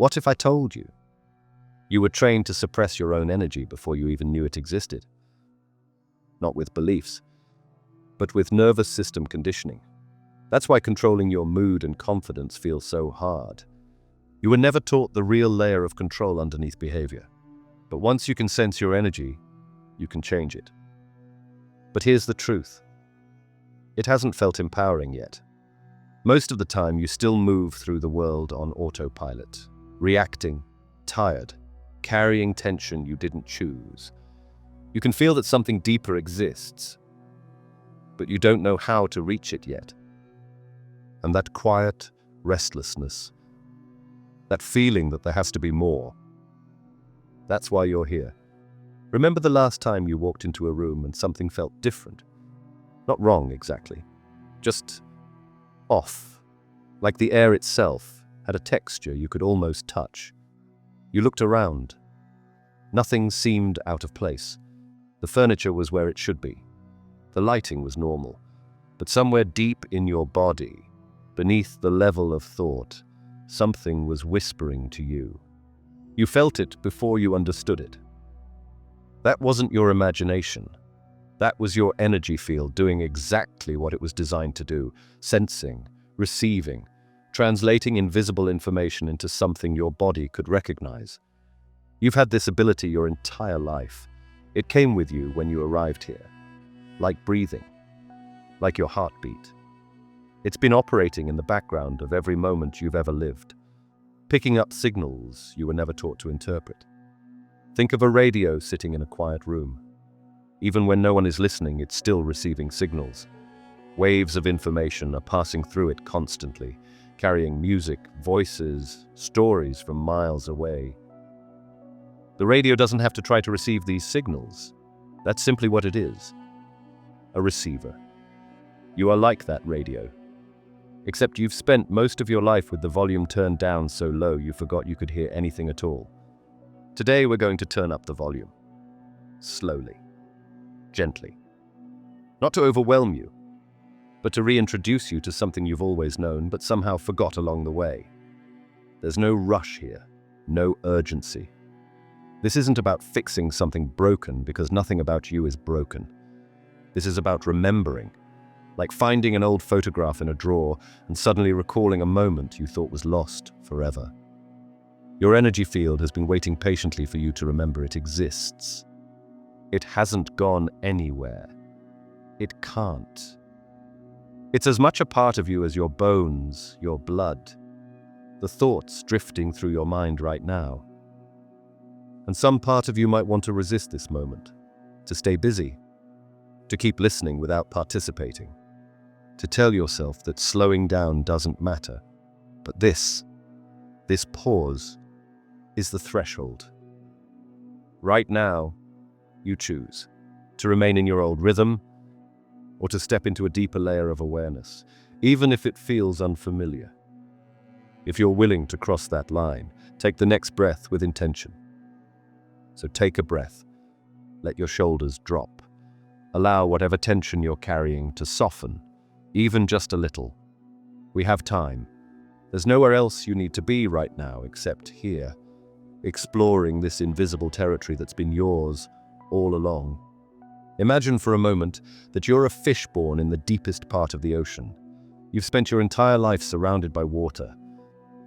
What if I told you? You were trained to suppress your own energy before you even knew it existed. Not with beliefs, but with nervous system conditioning. That's why controlling your mood and confidence feels so hard. You were never taught the real layer of control underneath behavior. But once you can sense your energy, you can change it. But here's the truth. It hasn't felt empowering yet. Most of the time, you still move through the world on autopilot, reacting, tired, carrying tension you didn't choose. You can feel that something deeper exists, but you don't know how to reach it yet. And that quiet restlessness, that feeling that there has to be more, that's why you're here. Remember the last time you walked into a room and something felt different? Not wrong exactly, just off, like the air itself had a texture you could almost touch. You looked around. Nothing seemed out of place. The furniture was where it should be. The lighting was normal. But somewhere deep in your body, beneath the level of thought, something was whispering to you. You felt it before you understood it. That wasn't your imagination. That was your energy field doing exactly what it was designed to do, sensing, receiving, translating invisible information into something your body could recognize. You've had this ability your entire life. It came with you when you arrived here, like breathing, like your heartbeat. It's been operating in the background of every moment you've ever lived, picking up signals you were never taught to interpret. Think of a radio sitting in a quiet room. Even when no one is listening, it's still receiving signals. Waves of information are passing through it constantly, carrying music, voices, stories from miles away. The radio doesn't have to try to receive these signals. That's simply what it is. A receiver. You are like that radio. Except you've spent most of your life with the volume turned down so low you forgot you could hear anything at all. Today we're going to turn up the volume. Slowly. Gently. Not to overwhelm you, but to reintroduce you to something you've always known but somehow forgot along the way. There's no rush here, no urgency. This isn't about fixing something broken because nothing about you is broken. This is about remembering, like finding an old photograph in a drawer and suddenly recalling a moment you thought was lost forever. Your energy field has been waiting patiently for you to remember it exists. It hasn't gone anywhere. It can't. It's as much a part of you as your bones, your blood, the thoughts drifting through your mind right now. And some part of you might want to resist this moment, to stay busy, to keep listening without participating, to tell yourself that slowing down doesn't matter. But this pause, is the threshold. Right now, you choose to remain in your old rhythm or to step into a deeper layer of awareness, even if it feels unfamiliar. If you're willing to cross that line, take the next breath with intention. So take a breath. Let your shoulders drop. Allow whatever tension you're carrying to soften, even just a little. We have time. There's nowhere else you need to be right now except here, exploring this invisible territory that's been yours all along. Imagine for a moment that you're a fish born in the deepest part of the ocean. You've spent your entire life surrounded by water.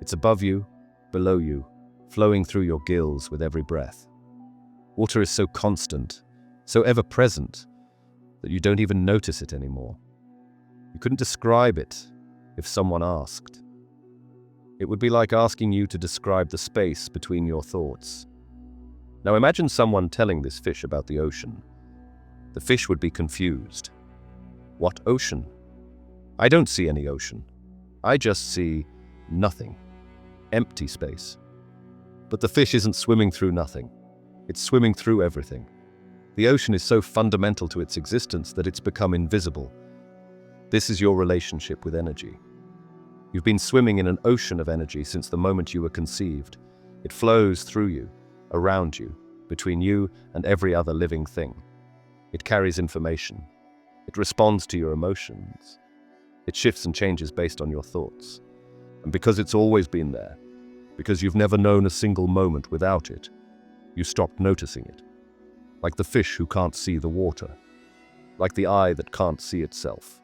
It's above you, below you, flowing through your gills with every breath. Water is so constant, so ever-present, that you don't even notice it anymore. You couldn't describe it if someone asked. It would be like asking you to describe the space between your thoughts. Now imagine someone telling this fish about the ocean. The fish would be confused. What ocean? I don't see any ocean. I just see nothing. Empty space. But the fish isn't swimming through nothing. It's swimming through everything. The ocean is so fundamental to its existence that it's become invisible. This is your relationship with energy. You've been swimming in an ocean of energy since the moment you were conceived. It flows through you, around you, between you and every other living thing. It carries information. It responds to your emotions. It shifts and changes based on your thoughts. And because it's always been there, because you've never known a single moment without it. You stopped noticing it. Like the fish who can't see the water. Like the eye that can't see itself.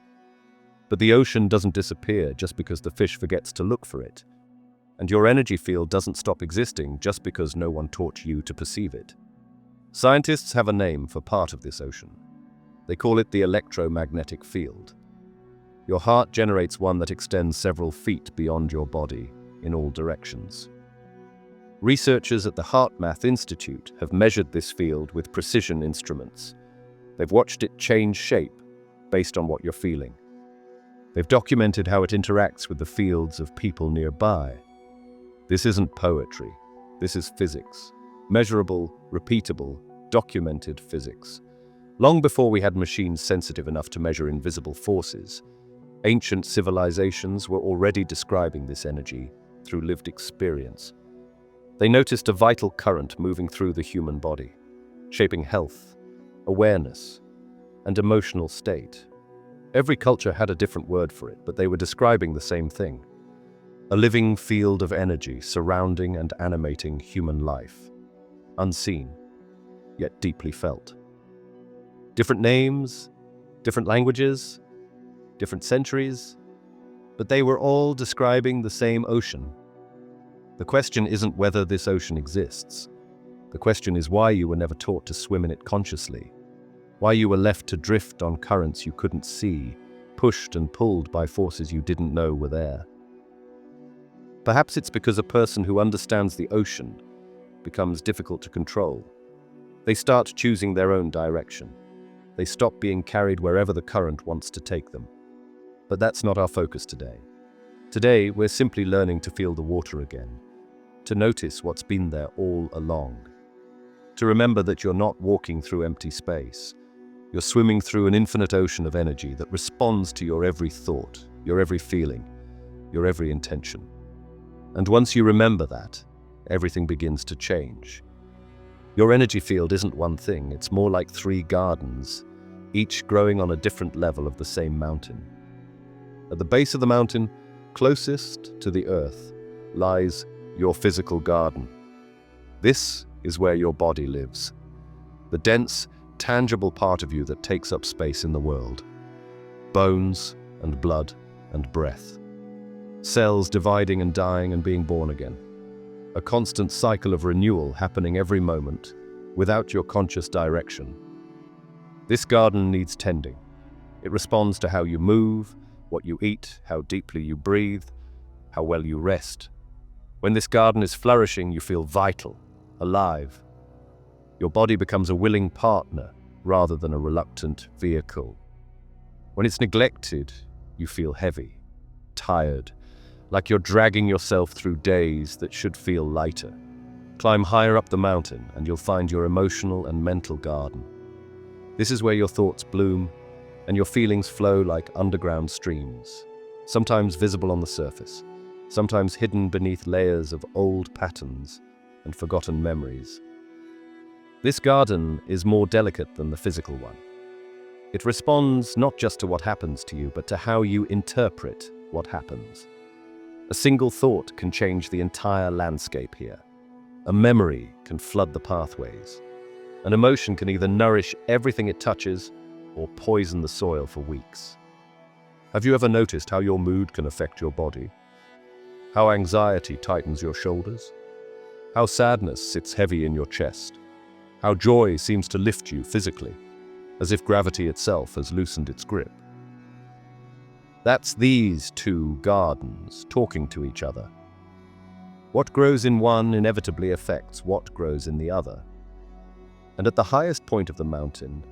But the ocean doesn't disappear just because the fish forgets to look for it. And your energy field doesn't stop existing just because no one taught you to perceive it. Scientists have a name for part of this ocean. They call it the electromagnetic field. Your heart generates one that extends several feet beyond your body in all directions. Researchers at the HeartMath Institute have measured this field with precision instruments. They've watched it change shape based on what you're feeling. They've documented how it interacts with the fields of people nearby. This isn't poetry. This is physics. Measurable, repeatable, documented physics. Long before we had machines sensitive enough to measure invisible forces, ancient civilizations were already describing this energy through lived experience. They noticed a vital current moving through the human body, shaping health, awareness, and emotional state. Every culture had a different word for it, but they were describing the same thing. A living field of energy surrounding and animating human life. Unseen, yet deeply felt. Different names, different languages, different centuries, but they were all describing the same ocean. The question isn't whether this ocean exists. The question is why you were never taught to swim in it consciously. Why you were left to drift on currents you couldn't see, pushed and pulled by forces you didn't know were there. Perhaps it's because a person who understands the ocean becomes difficult to control. They start choosing their own direction. They stop being carried wherever the current wants to take them. But that's not our focus today. Today, we're simply learning to feel the water again, to notice what's been there all along, to remember that you're not walking through empty space. You're swimming through an infinite ocean of energy that responds to your every thought, your every feeling, your every intention. And once you remember that, everything begins to change. Your energy field isn't one thing, it's more like 3 gardens, each growing on a different level of the same mountain. At the base of the mountain, closest to the earth, lies your physical garden. This is where your body lives, the dense, tangible part of you that takes up space in the world. Bones and blood and breath. Cells dividing and dying and being born again. A constant cycle of renewal happening every moment, without your conscious direction. This garden needs tending. It responds to how you move, what you eat, how deeply you breathe, how well you rest. When this garden is flourishing, you feel vital, alive. Your body becomes a willing partner rather than a reluctant vehicle. When it's neglected, you feel heavy, tired, like you're dragging yourself through days that should feel lighter. Climb higher up the mountain and you'll find your emotional and mental garden. This is where your thoughts bloom and your feelings flow like underground streams, sometimes visible on the surface, sometimes hidden beneath layers of old patterns and forgotten memories. This garden is more delicate than the physical one. It responds not just to what happens to you, but to how you interpret what happens. A single thought can change the entire landscape here. A memory can flood the pathways. An emotion can either nourish everything it touches or poison the soil for weeks. Have you ever noticed how your mood can affect your body? How anxiety tightens your shoulders? How sadness sits heavy in your chest? How joy seems to lift you physically, as if gravity itself has loosened its grip? That's these 2 gardens talking to each other. What grows in one inevitably affects what grows in the other. And at the highest point of the mountain,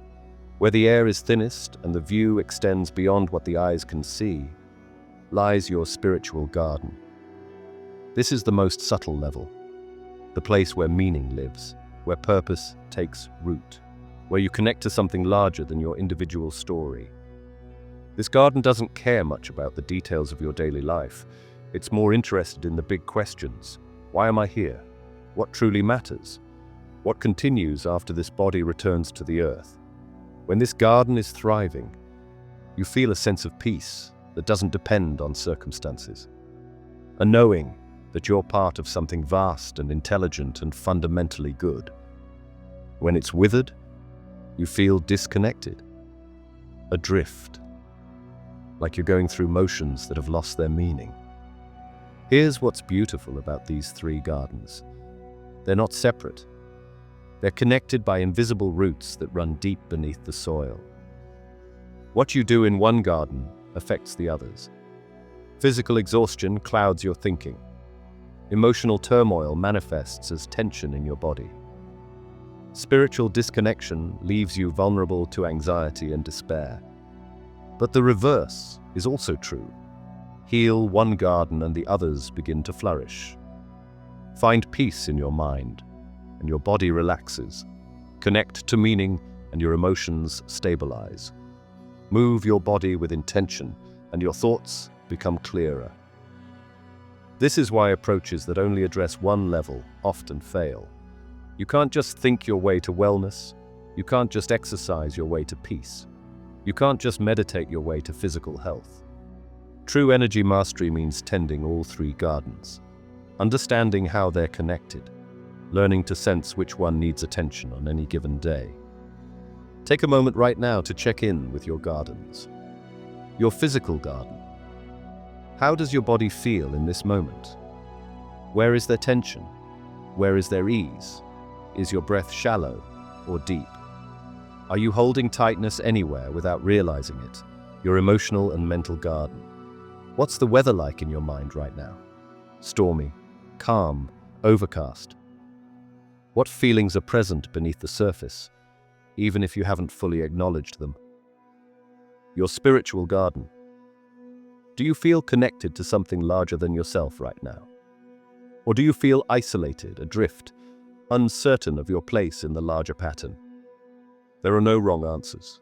where the air is thinnest and the view extends beyond what the eyes can see, lies your spiritual garden. This is the most subtle level, the place where meaning lives, where purpose takes root, where you connect to something larger than your individual story. This garden doesn't care much about the details of your daily life. It's more interested in the big questions. Why am I here? What truly matters? What continues after this body returns to the earth? When this garden is thriving, you feel a sense of peace that doesn't depend on circumstances. A knowing that you're part of something vast and intelligent and fundamentally good. When it's withered, you feel disconnected, adrift, like you're going through motions that have lost their meaning. Here's what's beautiful about these three gardens. They're not separate. They're connected by invisible roots that run deep beneath the soil. What you do in one garden affects the others. Physical exhaustion clouds your thinking. Emotional turmoil manifests as tension in your body. Spiritual disconnection leaves you vulnerable to anxiety and despair. But the reverse is also true. Heal one garden and the others begin to flourish. Find peace in your mind, and your body relaxes. Connect to meaning, and your emotions stabilize. Move your body with intention, and your thoughts become clearer. This is why approaches that only address one level often fail. You can't just think your way to wellness. You can't just exercise your way to peace. You can't just meditate your way to physical health. True energy mastery means tending all three gardens, understanding how they're connected, learning to sense which one needs attention on any given day. Take a moment right now to check in with your gardens. Your physical garden. How does your body feel in this moment? Where is there tension? Where is there ease? Is your breath shallow or deep? Are you holding tightness anywhere without realizing it? Your emotional and mental garden. What's the weather like in your mind right now? Stormy, calm, overcast. What feelings are present beneath the surface, even if you haven't fully acknowledged them? Your spiritual garden. Do you feel connected to something larger than yourself right now? Or do you feel isolated, adrift, uncertain of your place in the larger pattern? There are no wrong answers.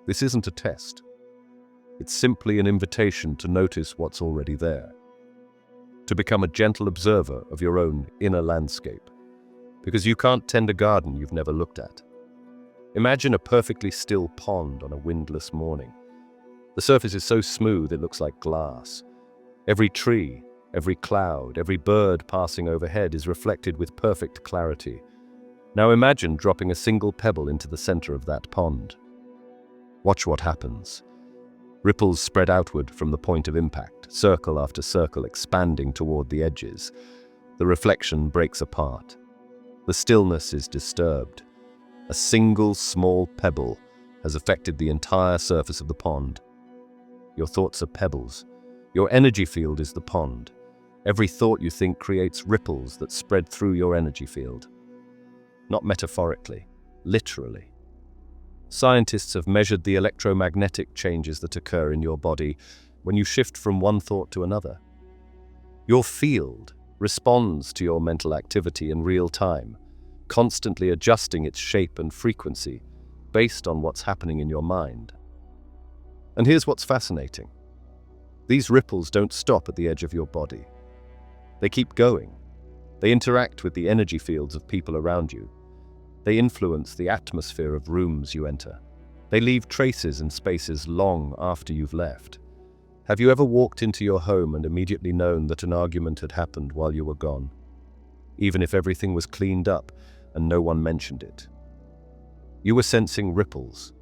This isn't a test. It's simply an invitation to notice what's already there, to become a gentle observer of your own inner landscape, because you can't tend a garden you've never looked at. Imagine a perfectly still pond on a windless morning. The surface is so smooth it looks like glass. Every tree, every cloud, every bird passing overhead is reflected with perfect clarity. Now imagine dropping a single pebble into the center of that pond. Watch what happens. Ripples spread outward from the point of impact, circle after circle expanding toward the edges. The reflection breaks apart. The stillness is disturbed. A single small pebble has affected the entire surface of the pond. Your thoughts are pebbles. Your energy field is the pond. Every thought you think creates ripples that spread through your energy field. Not metaphorically, literally. Scientists have measured the electromagnetic changes that occur in your body when you shift from one thought to another. Your field responds to your mental activity in real time, constantly adjusting its shape and frequency based on what's happening in your mind. And here's what's fascinating. These ripples don't stop at the edge of your body. They keep going. They interact with the energy fields of people around you. They influence the atmosphere of rooms you enter. They leave traces in spaces long after you've left. Have you ever walked into your home and immediately known that an argument had happened while you were gone? Even if everything was cleaned up and no one mentioned it. You were sensing ripples,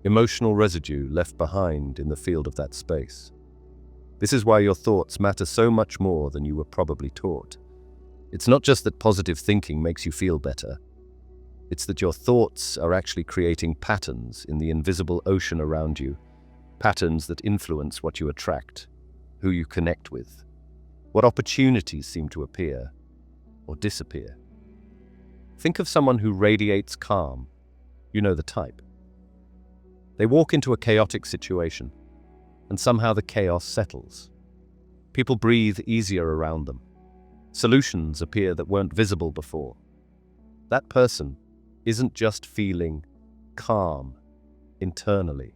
emotional residue left behind in the field of that space. This is why your thoughts matter so much more than you were probably taught. It's not just that positive thinking makes you feel better. It's that your thoughts are actually creating patterns in the invisible ocean around you, patterns that influence what you attract, who you connect with, what opportunities seem to appear or disappear. Think of someone who radiates calm. You know the type. They walk into a chaotic situation, and somehow the chaos settles. People breathe easier around them. Solutions appear that weren't visible before. That person isn't just feeling calm internally.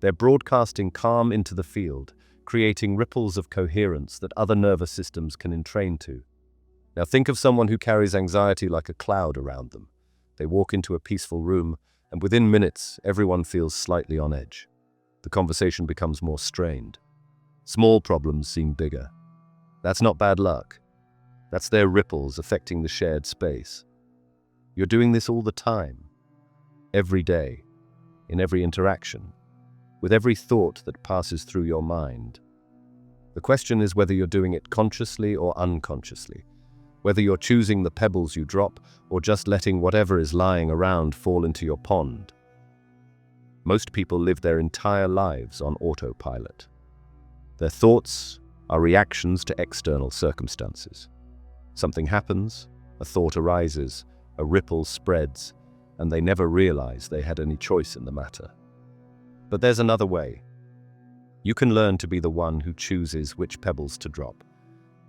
They're broadcasting calm into the field, creating ripples of coherence that other nervous systems can entrain to. Now think of someone who carries anxiety like a cloud around them. They walk into a peaceful room, and within minutes, everyone feels slightly on edge. The conversation becomes more strained. Small problems seem bigger. That's not bad luck. That's their ripples affecting the shared space. You're doing this all the time, every day, in every interaction, with every thought that passes through your mind. The question is whether you're doing it consciously or unconsciously, whether you're choosing the pebbles you drop or just letting whatever is lying around fall into your pond. Most people live their entire lives on autopilot. Their thoughts are reactions to external circumstances. Something happens, a thought arises, a ripple spreads, and they never realize they had any choice in the matter. But there's another way. You can learn to be the one who chooses which pebbles to drop.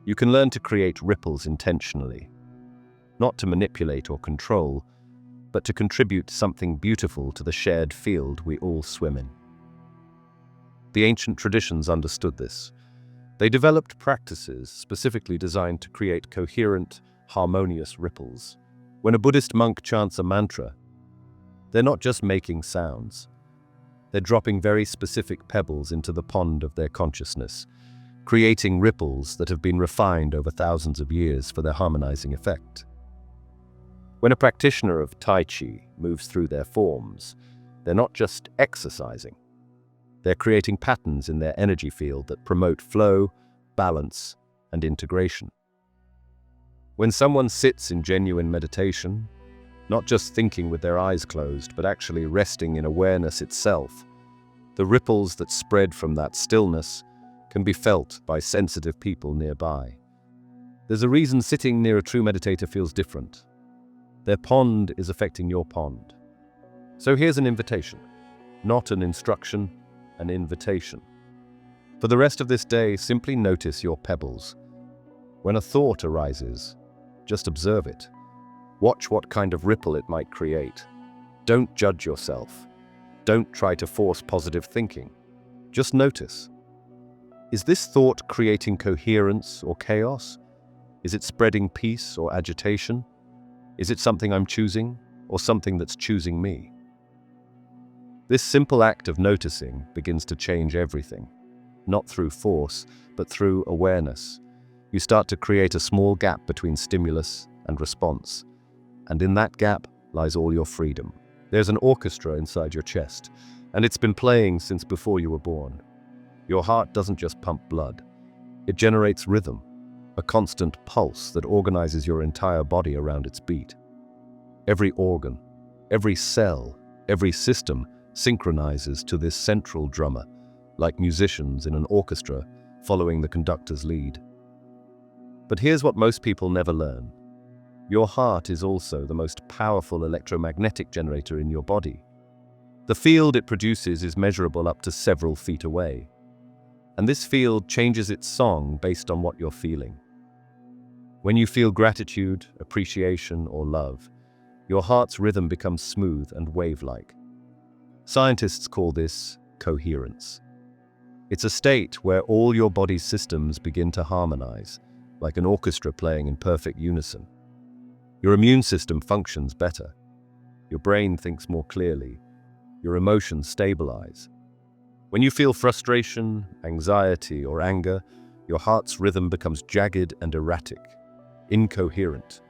You can learn to create ripples intentionally, not to manipulate or control, but to contribute something beautiful to the shared field we all swim in. The ancient traditions understood this. They developed practices specifically designed to create coherent, harmonious ripples. When a Buddhist monk chants a mantra, they're not just making sounds. They're dropping very specific pebbles into the pond of their consciousness, creating ripples that have been refined over thousands of years for their harmonizing effect. When a practitioner of Tai Chi moves through their forms, they're not just exercising. They're creating patterns in their energy field that promote flow, balance, and integration. When someone sits in genuine meditation, not just thinking with their eyes closed, but actually resting in awareness itself, the ripples that spread from that stillness can be felt by sensitive people nearby. There's a reason sitting near a true meditator feels different. Their pond is affecting your pond. So here's an invitation, not an instruction, an invitation. For the rest of this day, simply notice your pebbles. When a thought arises, just observe it. Watch what kind of ripple it might create. Don't judge yourself. Don't try to force positive thinking. Just notice. Is this thought creating coherence or chaos? Is it spreading peace or agitation? Is it something I'm choosing or something that's choosing me? This simple act of noticing begins to change everything, not through force, but through awareness. You start to create a small gap between stimulus and response, and in that gap lies all your freedom. There's an orchestra inside your chest, and it's been playing since before you were born. Your heart doesn't just pump blood. It generates rhythm, a constant pulse that organizes your entire body around its beat. Every organ, every cell, every system synchronizes to this central drummer, like musicians in an orchestra following the conductor's lead. But here's what most people never learn. Your heart is also the most powerful electromagnetic generator in your body. The field it produces is measurable up to several feet away. And this field changes its song based on what you're feeling. When you feel gratitude, appreciation, or love, your heart's rhythm becomes smooth and wave-like. Scientists call this coherence. It's a state where all your body's systems begin to harmonize, like an orchestra playing in perfect unison. Your immune system functions better. Your brain thinks more clearly. Your emotions stabilize. When you feel frustration, anxiety, or anger, your heart's rhythm becomes jagged and erratic, incoherent.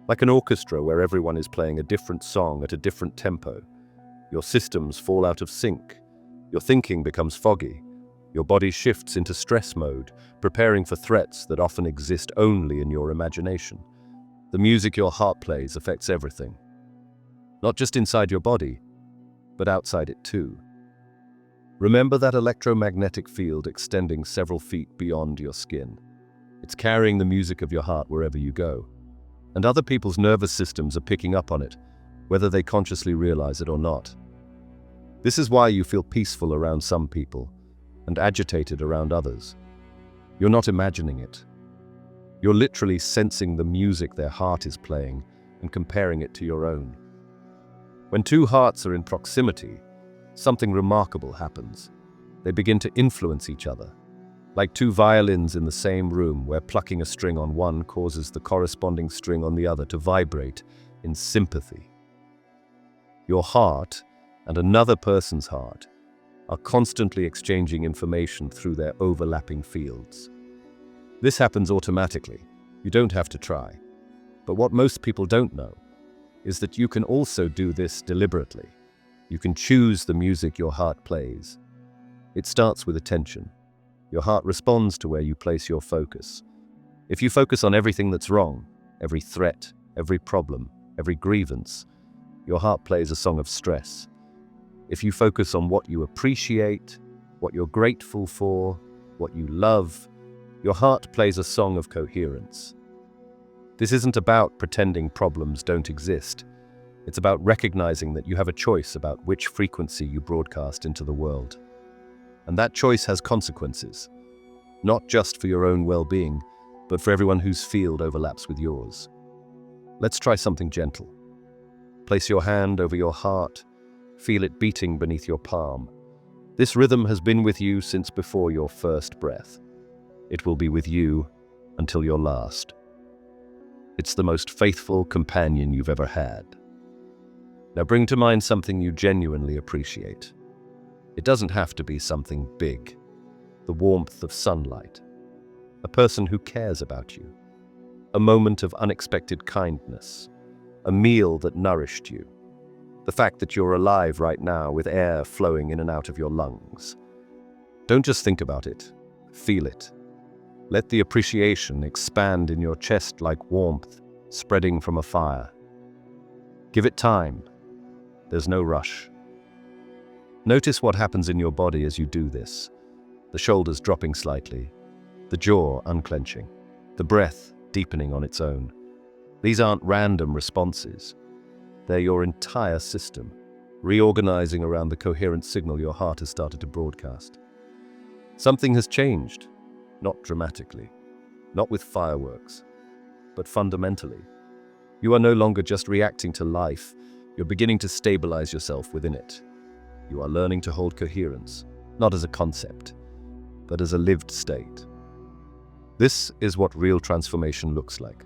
Like an orchestra where everyone is playing a different song at a different tempo. Your systems fall out of sync. Your thinking becomes foggy. Your body shifts into stress mode, preparing for threats that often exist only in your imagination. The music your heart plays affects everything. Not just inside your body, but outside it too. Remember that electromagnetic field extending several feet beyond your skin. It's carrying the music of your heart wherever you go. And other people's nervous systems are picking up on it, whether they consciously realize it or not. This is why you feel peaceful around some people and agitated around others. You're not imagining it. You're literally sensing the music their heart is playing and comparing it to your own. When two hearts are in proximity, something remarkable happens. They begin to influence each other, like two violins in the same room where plucking a string on one causes the corresponding string on the other to vibrate in sympathy. Your heart and another person's heart are constantly exchanging information through their overlapping fields. This happens automatically. You don't have to try. But what most people don't know is that you can also do this deliberately. You can choose the music your heart plays. It starts with attention. Your heart responds to where you place your focus. If you focus on everything that's wrong, every threat, every problem, every grievance, your heart plays a song of stress. If you focus on what you appreciate, what you're grateful for, what you love, your heart plays a song of coherence. This isn't about pretending problems don't exist. It's about recognizing that you have a choice about which frequency you broadcast into the world. And that choice has consequences, not just for your own well-being, but for everyone whose field overlaps with yours. Let's try something gentle. Place your hand over your heart. Feel it beating beneath your palm. This rhythm has been with you since before your first breath. It will be with you until your last. It's the most faithful companion you've ever had. Now bring to mind something you genuinely appreciate. It doesn't have to be something big. The warmth of sunlight. A person who cares about you. A moment of unexpected kindness. A meal that nourished you. The fact that you're alive right now with air flowing in and out of your lungs. Don't just think about it. Feel it. Let the appreciation expand in your chest like warmth spreading from a fire. Give it time. There's no rush. Notice what happens in your body as you do this. The shoulders dropping slightly, the jaw unclenching, the breath deepening on its own. These aren't random responses. They're your entire system, reorganizing around the coherent signal your heart has started to broadcast. Something has changed, not dramatically, not with fireworks, but fundamentally. You are no longer just reacting to life, you're beginning to stabilize yourself within it. You are learning to hold coherence, not as a concept, but as a lived state. This is what real transformation looks like.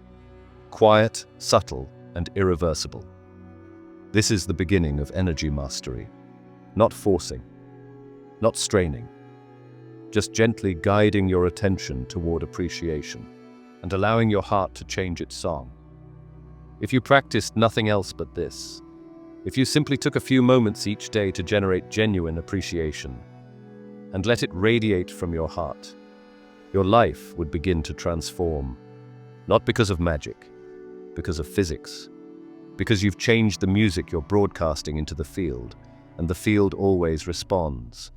Quiet, subtle, and irreversible. This is the beginning of energy mastery. Not forcing, not straining, just gently guiding your attention toward appreciation and allowing your heart to change its song. If you practiced nothing else but this, if you simply took a few moments each day to generate genuine appreciation and let it radiate from your heart, your life would begin to transform. Not because of magic, because of physics. Because you've changed the music you're broadcasting into the field, and the field always responds.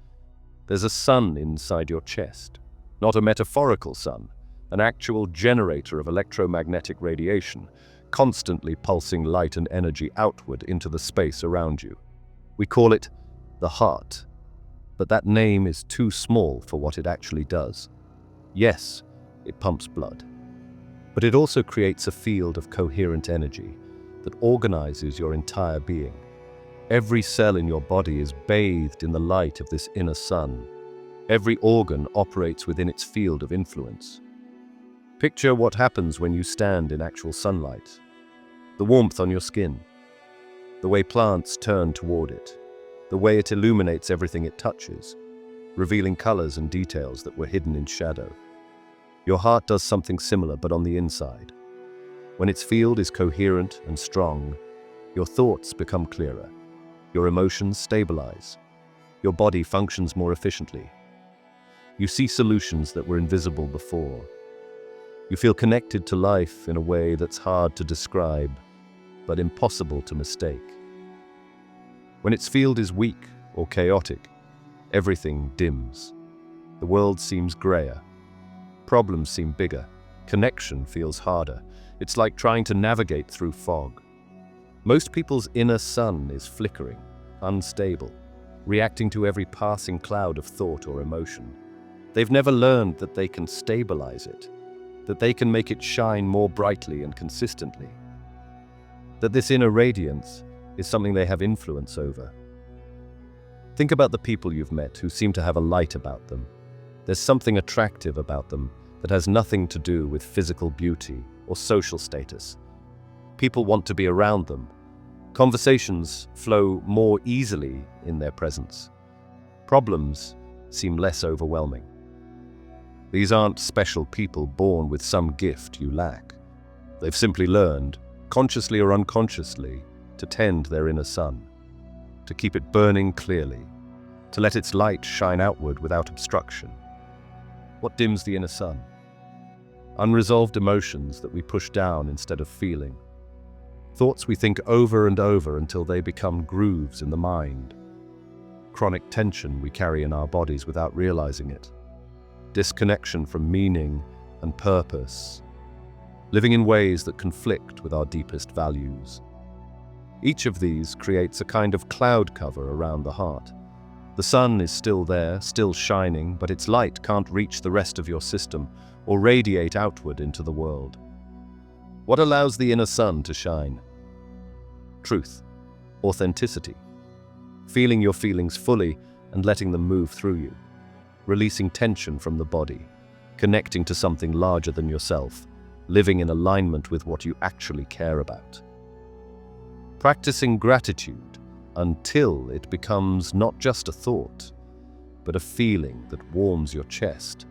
There's a sun inside your chest, not a metaphorical sun, an actual generator of electromagnetic radiation, constantly pulsing light and energy outward into the space around you. We call it the heart, but that name is too small for what it actually does. Yes, it pumps blood, but it also creates a field of coherent energy that organizes your entire being. Every cell in your body is bathed in the light of this inner sun. Every organ operates within its field of influence. Picture what happens when you stand in actual sunlight. The warmth on your skin, the way plants turn toward it, the way it illuminates everything it touches, revealing colors and details that were hidden in shadow. Your heart does something similar, but on the inside. When its field is coherent and strong, your thoughts become clearer, your emotions stabilize, your body functions more efficiently. You see solutions that were invisible before. You feel connected to life in a way that's hard to describe, but impossible to mistake. When its field is weak or chaotic, everything dims. The world seems grayer. Problems seem bigger. Connection feels harder. It's like trying to navigate through fog. Most people's inner sun is flickering, unstable, reacting to every passing cloud of thought or emotion. They've never learned that they can stabilize it, that they can make it shine more brightly and consistently, that this inner radiance is something they have influence over. Think about the people you've met who seem to have a light about them. There's something attractive about them that has nothing to do with physical beauty or social status. People want to be around them. Conversations flow more easily in their presence. Problems seem less overwhelming. These aren't special people born with some gift you lack. They've simply learned, consciously or unconsciously, to tend their inner sun, to keep it burning clearly, to let its light shine outward without obstruction. What dims the inner sun? Unresolved emotions that we push down instead of feeling. Thoughts we think over and over until they become grooves in the mind. Chronic tension we carry in our bodies without realizing it. Disconnection from meaning and purpose. Living in ways that conflict with our deepest values. Each of these creates a kind of cloud cover around the heart. The sun is still there, still shining, but its light can't reach the rest of your system or radiate outward into the world. What allows the inner sun to shine? Truth, authenticity, feeling your feelings fully and letting them move through you, releasing tension from the body, connecting to something larger than yourself, living in alignment with what you actually care about. Practicing gratitude until it becomes not just a thought, but a feeling that warms your chest.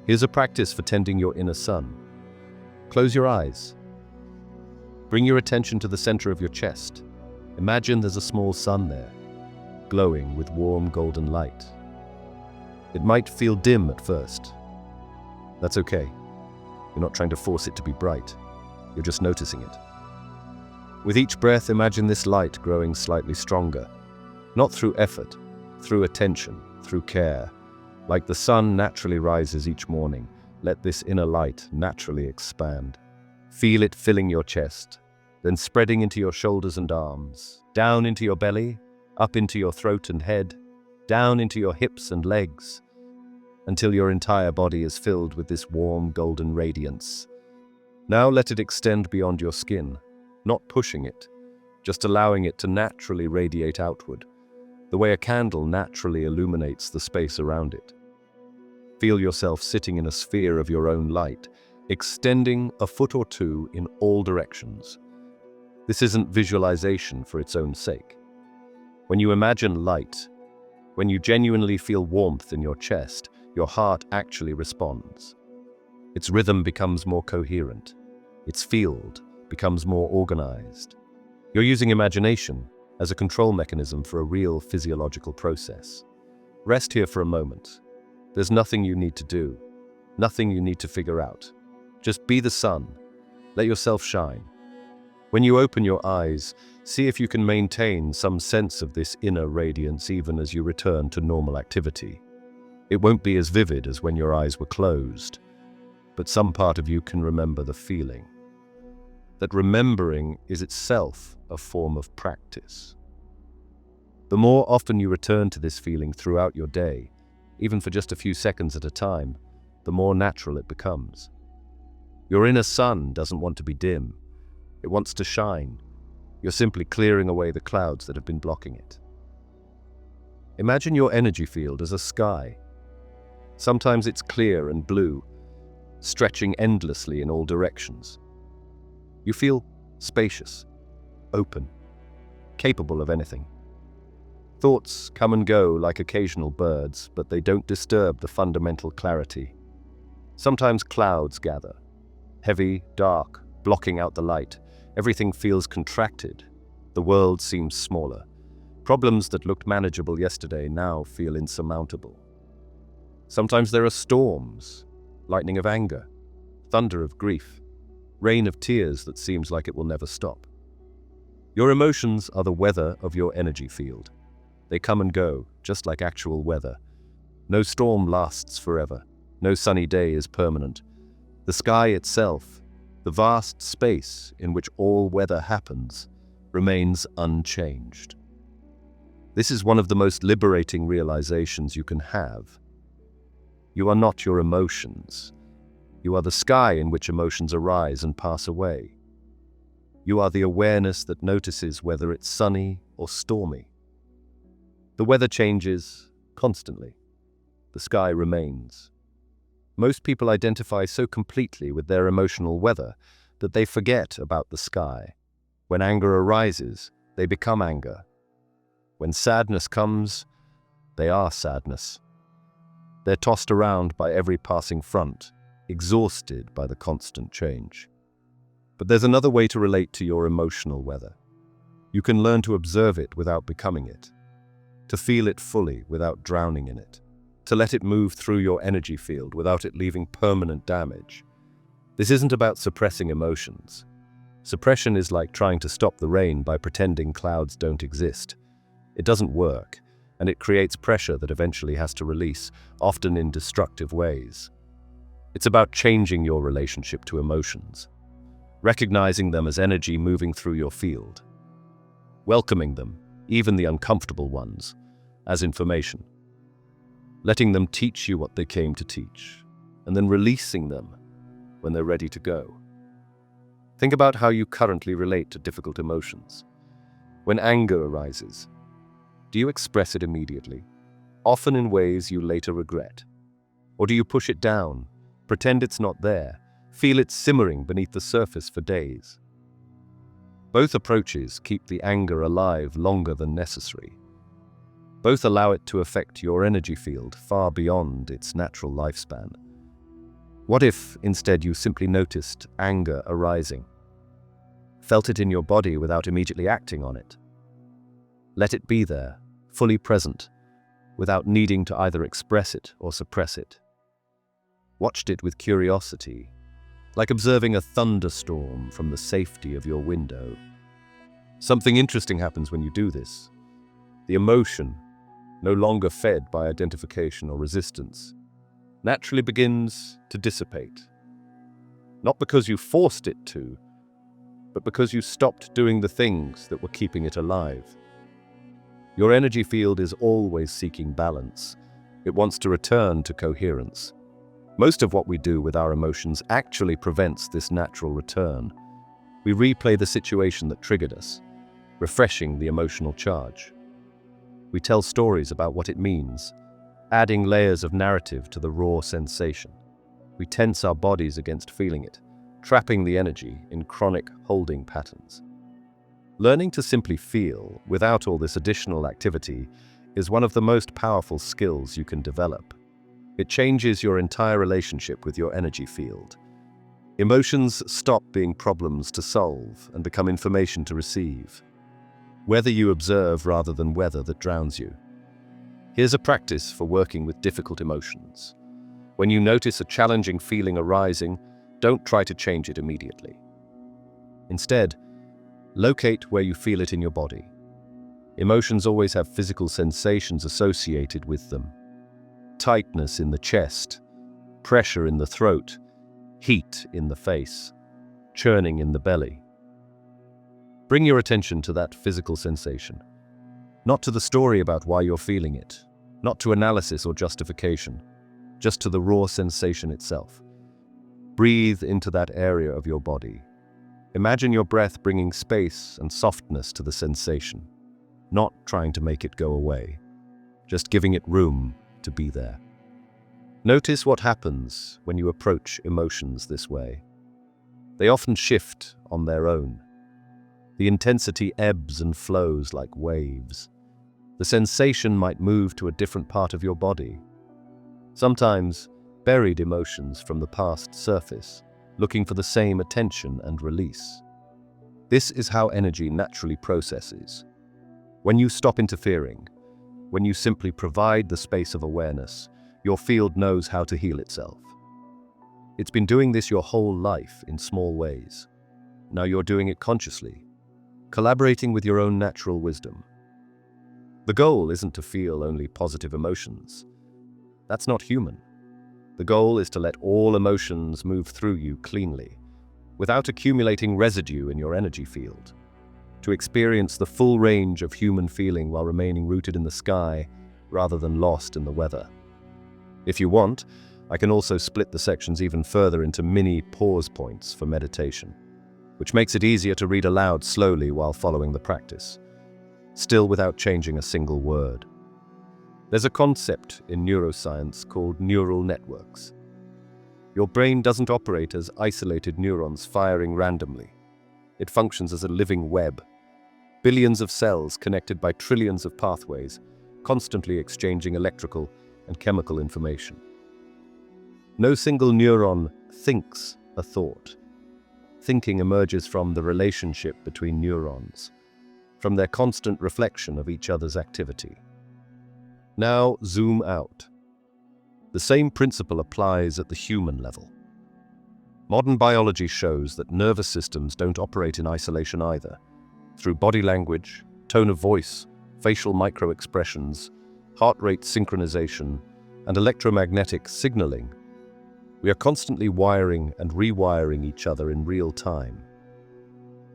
Here's a practice for tending your inner sun. Close your eyes. Bring your attention to the center of your chest. Imagine there's a small sun there, glowing with warm golden light. It might feel dim at first. That's okay. You're not trying to force it to be bright. You're just noticing it. With each breath, imagine this light growing slightly stronger, not through effort, through attention, through care. Like the sun naturally rises each morning, let this inner light naturally expand. Feel it filling your chest, then spreading into your shoulders and arms, down into your belly, up into your throat and head, down into your hips and legs, until your entire body is filled with this warm golden radiance. Now let it extend beyond your skin, not pushing it, just allowing it to naturally radiate outward, the way a candle naturally illuminates the space around it. Feel yourself sitting in a sphere of your own light, extending a foot or two in all directions. This isn't visualization for its own sake. When you imagine light, when you genuinely feel warmth in your chest, your heart actually responds. Its rhythm becomes more coherent. Its field becomes more organized. You're using imagination as a control mechanism for a real physiological process. Rest here for a moment. There's nothing you need to do, nothing you need to figure out. Just be the sun. Let yourself shine. When you open your eyes, see if you can maintain some sense of this inner radiance even as you return to normal activity. It won't be as vivid as when your eyes were closed, but some part of you can remember the feeling. That remembering is itself a form of practice. The more often you return to this feeling throughout your day, even for just a few seconds at a time, the more natural it becomes. Your inner sun doesn't want to be dim. It wants to shine. You're simply clearing away the clouds that have been blocking it. Imagine your energy field as a sky. Sometimes it's clear and blue, stretching endlessly in all directions. You feel spacious, open, capable of anything. Thoughts come and go like occasional birds, but they don't disturb the fundamental clarity. Sometimes clouds gather, heavy, dark, blocking out the light. Everything feels contracted. The world seems smaller. Problems that looked manageable yesterday now feel insurmountable. Sometimes there are storms, lightning of anger, thunder of grief, rain of tears that seems like it will never stop. Your emotions are the weather of your energy field. They come and go, just like actual weather. No storm lasts forever. No sunny day is permanent. The sky itself, the vast space in which all weather happens, remains unchanged. This is one of the most liberating realizations you can have. You are not your emotions. You are the sky in which emotions arise and pass away. You are the awareness that notices whether it's sunny or stormy. The weather changes constantly. The sky remains. Most people identify so completely with their emotional weather that they forget about the sky. When anger arises, they become anger. When sadness comes, they are sadness. They're tossed around by every passing front, exhausted by the constant change. But there's another way to relate to your emotional weather. You can learn to observe it without becoming it, to feel it fully without drowning in it, to let it move through your energy field without it leaving permanent damage. This isn't about suppressing emotions. Suppression is like trying to stop the rain by pretending clouds don't exist. It doesn't work, and it creates pressure that eventually has to release, often in destructive ways. It's about changing your relationship to emotions, recognizing them as energy moving through your field, welcoming them, even the uncomfortable ones, as information, letting them teach you what they came to teach, and then releasing them when they're ready to go. Think about how you currently relate to difficult emotions. When anger arises, do you express it immediately, often in ways you later regret? Or do you push it down, pretend it's not there, feel it simmering beneath the surface for days? Both approaches keep the anger alive longer than necessary. Both allow it to affect your energy field far beyond its natural lifespan. What if, instead, you simply noticed anger arising, felt it in your body without immediately acting on it? Let it be there, fully present, without needing to either express it or suppress it. Watched it with curiosity, like observing a thunderstorm from the safety of your window. Something interesting happens when you do this. The emotion, no longer fed by identification or resistance, naturally begins to dissipate. Not because you forced it to, but because you stopped doing the things that were keeping it alive. Your energy field is always seeking balance. It wants to return to coherence. Most of what we do with our emotions actually prevents this natural return. We replay the situation that triggered us, refreshing the emotional charge. We tell stories about what it means, adding layers of narrative to the raw sensation. We tense our bodies against feeling it, trapping the energy in chronic holding patterns. Learning to simply feel without all this additional activity is one of the most powerful skills you can develop. It changes your entire relationship with your energy field. Emotions stop being problems to solve and become information to receive. Whether you observe rather than weather that drowns you. Here's a practice for working with difficult emotions. When you notice a challenging feeling arising, don't try to change it immediately. Instead, locate where you feel it in your body. Emotions always have physical sensations associated with them. Tightness in the chest, pressure in the throat, heat in the face, churning in the belly. Bring your attention to that physical sensation, not to the story about why you're feeling it, not to analysis or justification, just to the raw sensation itself. Breathe into that area of your body. Imagine your breath bringing space and softness to the sensation, not trying to make it go away, just giving it room to be there. Notice what happens when you approach emotions this way. They often shift on their own. The intensity ebbs and flows like waves. The sensation might move to a different part of your body. Sometimes, buried emotions from the past surface, looking for the same attention and release. This is how energy naturally processes. When you stop interfering, when you simply provide the space of awareness, your field knows how to heal itself. It's been doing this your whole life in small ways. Now you're doing it consciously, collaborating with your own natural wisdom. The goal isn't to feel only positive emotions. That's not human. The goal is to let all emotions move through you cleanly, without accumulating residue in your energy field. To experience the full range of human feeling while remaining rooted in the sky rather than lost in the weather. If you want, I can also split the sections even further into mini pause points for meditation, which makes it easier to read aloud slowly while following the practice, still without changing a single word. There's a concept in neuroscience called neural networks. Your brain doesn't operate as isolated neurons firing randomly. It functions as a living web. Billions of cells connected by trillions of pathways, constantly exchanging electrical, and chemical information. No single neuron thinks a thought. Thinking emerges from the relationship between neurons, from their constant reflection of each other's activity. Now zoom out. The same principle applies at the human level. Modern biology shows that nervous systems don't operate in isolation either. Through body language, tone of voice, facial micro-expressions, heart rate synchronization, and electromagnetic signaling, we are constantly wiring and rewiring each other in real time.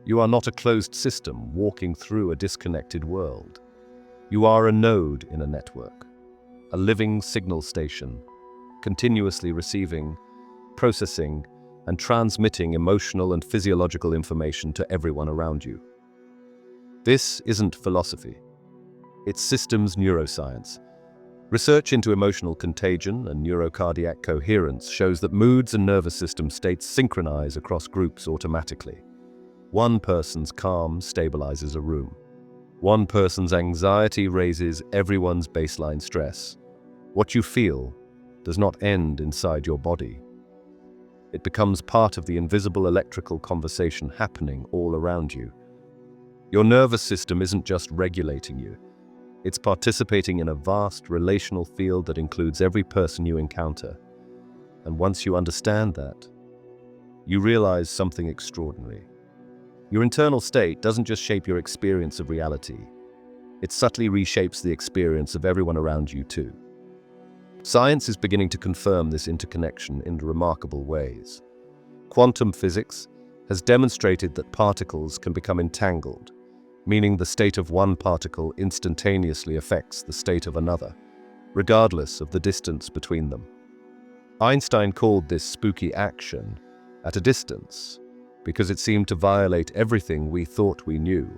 You are not a closed system walking through a disconnected world. You are a node in a network, a living signal station, continuously receiving, processing, and transmitting emotional and physiological information to everyone around you. This isn't philosophy. It's systems neuroscience. Research into emotional contagion and neurocardiac coherence shows that moods and nervous system states synchronize across groups automatically. One person's calm stabilizes a room. One person's anxiety raises everyone's baseline stress. What you feel does not end inside your body. It becomes part of the invisible electrical conversation happening all around you. Your nervous system isn't just regulating you. It's participating in a vast relational field that includes every person you encounter. And once you understand that, you realize something extraordinary. Your internal state doesn't just shape your experience of reality. It subtly reshapes the experience of everyone around you too. Science is beginning to confirm this interconnection in remarkable ways. Quantum physics has demonstrated that particles can become entangled, meaning the state of one particle instantaneously affects the state of another, regardless of the distance between them. Einstein called this spooky action at a distance because it seemed to violate everything we thought we knew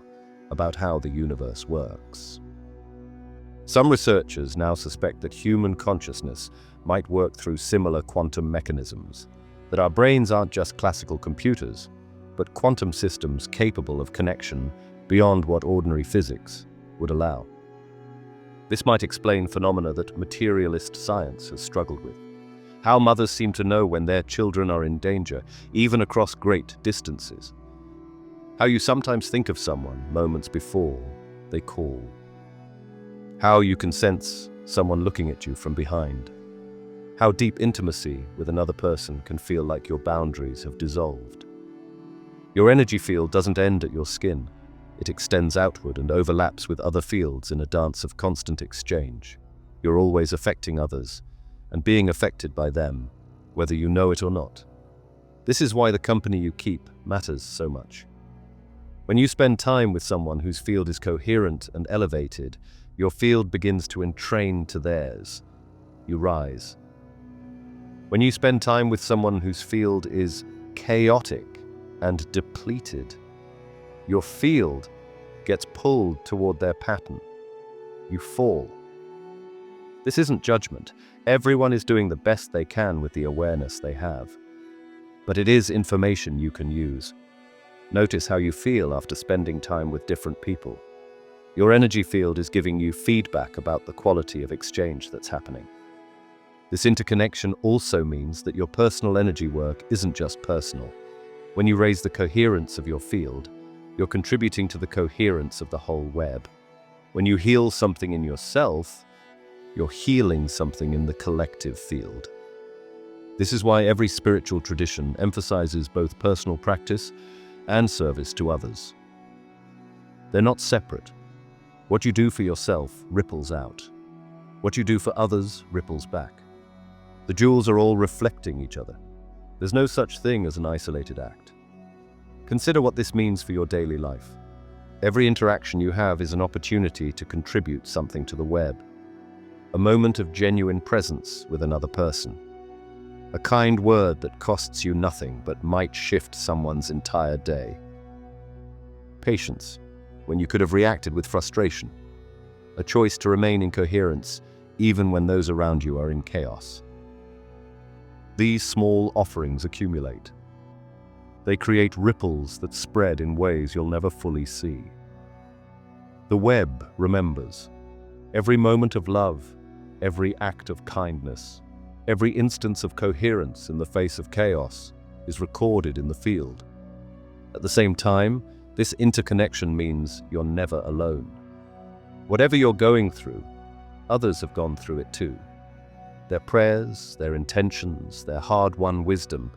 about how the universe works. Some researchers now suspect that human consciousness might work through similar quantum mechanisms, that our brains aren't just classical computers, but quantum systems capable of connection beyond what ordinary physics would allow. This might explain phenomena that materialist science has struggled with. How mothers seem to know when their children are in danger, even across great distances. How you sometimes think of someone moments before they call. How you can sense someone looking at you from behind. How deep intimacy with another person can feel like your boundaries have dissolved. Your energy field doesn't end at your skin. It extends outward and overlaps with other fields in a dance of constant exchange. You're always affecting others and being affected by them, whether you know it or not. This is why the company you keep matters so much. When you spend time with someone whose field is coherent and elevated, your field begins to entrain to theirs. You rise. When you spend time with someone whose field is chaotic and depleted, your field gets pulled toward their pattern. You fall. This isn't judgment. Everyone is doing the best they can with the awareness they have. But it is information you can use. Notice how you feel after spending time with different people. Your energy field is giving you feedback about the quality of exchange that's happening. This interconnection also means that your personal energy work isn't just personal. When you raise the coherence of your field, you're contributing to the coherence of the whole web. When you heal something in yourself, you're healing something in the collective field. This is why every spiritual tradition emphasizes both personal practice and service to others. They're not separate. What you do for yourself ripples out. What you do for others ripples back. The jewels are all reflecting each other. There's no such thing as an isolated act. Consider what this means for your daily life. Every interaction you have is an opportunity to contribute something to the web. A moment of genuine presence with another person. A kind word that costs you nothing but might shift someone's entire day. Patience, when you could have reacted with frustration. A choice to remain in coherence, even when those around you are in chaos. These small offerings accumulate. They create ripples that spread in ways you'll never fully see. The web remembers. Every moment of love, every act of kindness, every instance of coherence in the face of chaos is recorded in the field. At the same time, this interconnection means you're never alone. Whatever you're going through, others have gone through it too. Their prayers, their intentions, their hard-won wisdom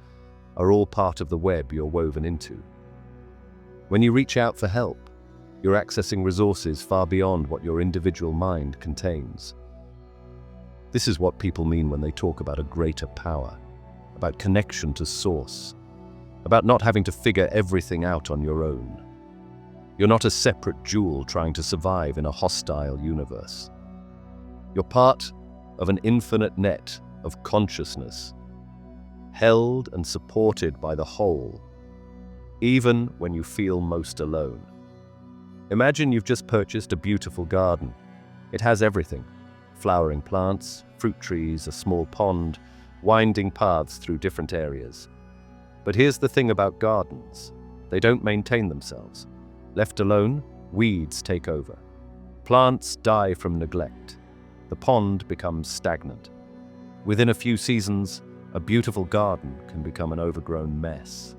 are all part of the web you're woven into. When you reach out for help, you're accessing resources far beyond what your individual mind contains. This is what people mean when they talk about a greater power, about connection to source, about not having to figure everything out on your own. You're not a separate jewel trying to survive in a hostile universe. You're part of an infinite net of consciousness, held and supported by the whole, even when you feel most alone. Imagine you've just purchased a beautiful garden. It has everything: flowering plants, fruit trees, a small pond, winding paths through different areas. But here's the thing about gardens: they don't maintain themselves. Left alone, weeds take over. Plants die from neglect. The pond becomes stagnant. Within a few seasons, a beautiful garden can become an overgrown mess.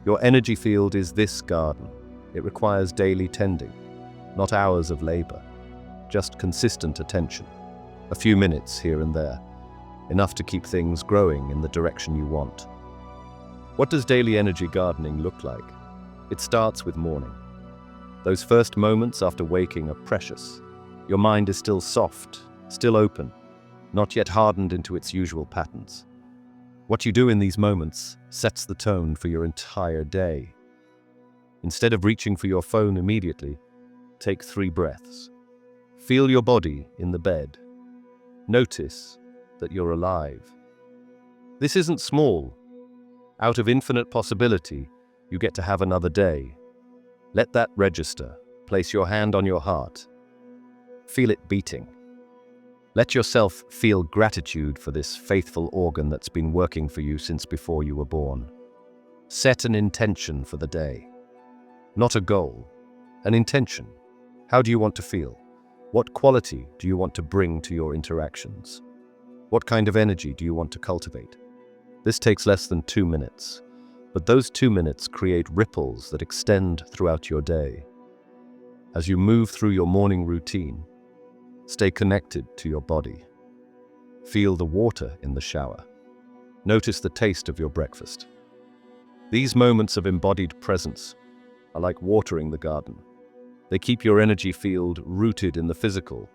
Your energy field is this garden. It requires daily tending, not hours of labor, just consistent attention. A few minutes here and there, enough to keep things growing in the direction you want. What does daily energy gardening look like? It starts with morning. Those first moments after waking are precious. Your mind is still soft, still open, not yet hardened into its usual patterns. What you do in these moments sets the tone for your entire day. Instead of reaching for your phone immediately, take 3 breaths. Feel your body in the bed. Notice that you're alive. This isn't small. Out of infinite possibility, you get to have another day. Let that register. Place your hand on your heart. Feel it beating. Let yourself feel gratitude for this faithful organ that's been working for you since before you were born. Set an intention for the day. Not a goal, an intention. How do you want to feel? What quality do you want to bring to your interactions? What kind of energy do you want to cultivate? This takes less than 2 minutes, but those 2 minutes create ripples that extend throughout your day. As you move through your morning routine, stay connected to your body. Feel the water in the shower. Notice the taste of your breakfast. These moments of embodied presence are like watering the garden. They keep your energy field rooted in the physical,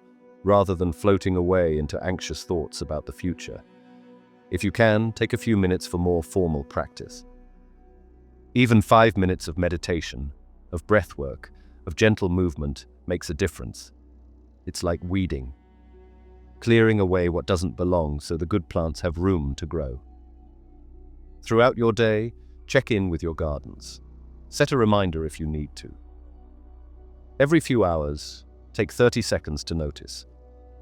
rather than floating away into anxious thoughts about the future. If you can, take a few minutes for more formal practice. Even 5 minutes of meditation, of breath work, of gentle movement makes a difference. It's like weeding, clearing away what doesn't belong so the good plants have room to grow. Throughout your day, check in with your gardens. Set a reminder if you need to. Every few hours, take 30 seconds to notice.